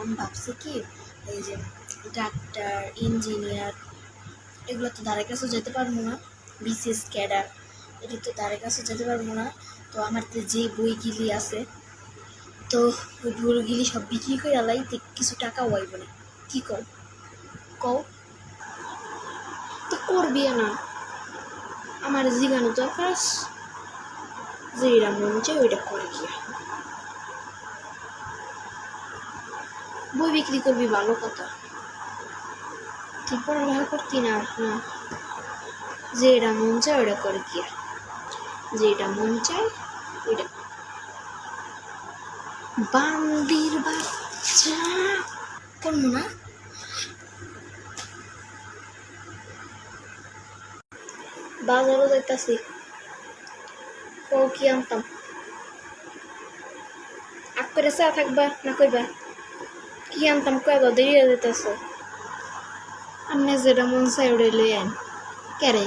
আমি ভাবছি কি এই যে ডাক্তার ইঞ্জিনিয়ার এগুলো তো ধারে কাছেও যেতে পারবো না, বিসিএস ক্যাডার এটা তো ধারে কাছেও যেতে পারবো না। তো আমার তো যে বইগুলি আছে তো ওই বইগুলি সব বিক্রি করে আলাই কিছু টাকা হইব না, কি কও কও? তো করবি না, আমার জিগানো দরকার, যেটা মন চাই ওইটা করে গিয়া বই বিক্রি করবি, ভালো কথা। তুই পড়ালেখা করতি না, না যেটা মন চায় ওইটা করে গিয়া, যেটা মন চায় ওইটা। বান্দির বাচ্চা করবো না। বাজারও যাইতাছি, ও কি আনতাম? আগ করে চা থাকবা না কইবা কি আনতাম কয়বা দেরি হয়ে যেতেছ। আপনি যেটা মন চাই ওটাই লই আন। কেরে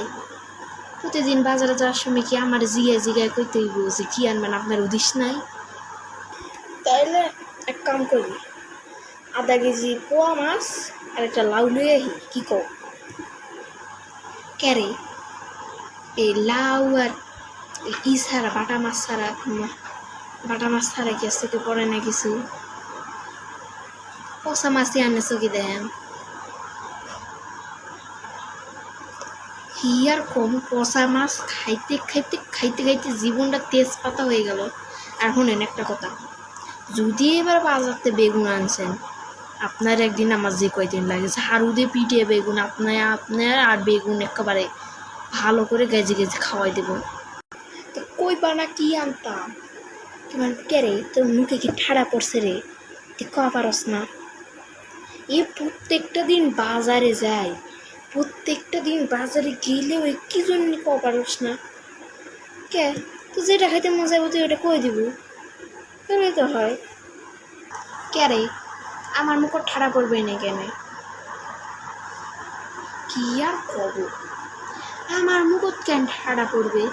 প্রতিদিন বাজারে যাওয়ার সময় কি আমার জিগায় কইতে হইব যে কি আনবেন, আপনার উদ্দেশ্য নাই? তাইলে এক কাম করি, আধা কেজি পোয়া মাছ আর একটা লাউ লই আহি, কি কও? কেরে এই লাউ আর ই ছাড়া বাটা মাছ ছাড়া কি চোখে পড়ে না কিছু? পচা মাছই আনে চোখে দেন। কি আর কম, পচা মাছ খাইতে খাইতে খাইতে খাইতে জীবনটা তেজপাতা হয়ে গেল। আর শোনেন একটা কথা, যদি এবার বাজারতে বেগুন আনছেন, আপনার একদিন আমার যে কয়দিন লাগে ঝাড়ু দিয়ে পিটিয়ে বেগুন আপনার আর বেগুন একেবারে ভালো করে গেজে গেজে খাওয়াই দেব। তো কইবা না কি আনতাম? তোমার কেরে তোর মুখে কি ঠাড়া পড়ছে রে? তুই কয়া পারস না? প্রত্যেকটা দিন বাজারে যায়, প্রত্যেকটা দিন বাজারে গেলেও কি জন্য কয়া পারস না? কে তো যেটা খাইতে মন যাবো তুই ওটা কই দিব, তাহলে তো হয়। কেরে আমার মুখ ঠাড়া পড়বে না কেন? কি আর কব, আমার মুখত কেন ঠাড়া পড়বে?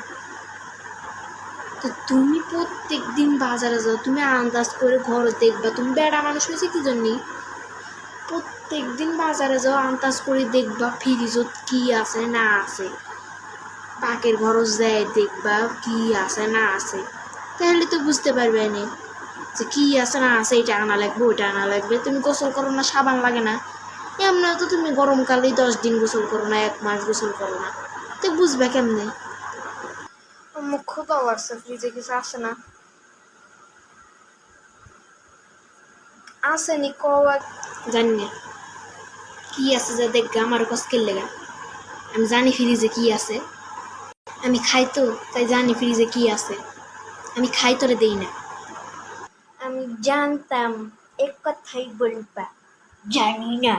তো তুমি প্রত্যেক দিন বাজারে যাও, তুমি আন্দাজ করে ঘর দেখবা, তুমি বেড়া মানুষ হয়েছে কি জন্যে? প্রত্যেক দিন বাজারে যাও, আন্দাজ করে দেখবা ফ্রিজত কি আছে না আছে, পাকের ঘরও যায় দেখবা কি আছে না আছে, তাহলে তো বুঝতে পারবে না যে কি আছে না আছে, এটা আনা লাগবে ওইটা আনা লাগবে। তুমি গোসল করো না, সাবান লাগে না, এমনি তো তুমি গরমকালেই 10 দিন গোসল করো না, 1 মাস গোসল করো না, তো বুঝবে কেমনে? মুখ ক্ষুদাও লাগছে, ফ্রিজে কিছু আসে না? আসেনি কওয়া জানি না কি আছে, যা দেখবে আমার কষ্টের লেগা। আমি জানি ফ্রিজে কি আছে, আমি খাই তো তাই জানি ফ্রিজে কি আছে, আমি খাই তোরে দেই না। আমি জানতাম এক কথাই বলবা, জানি না।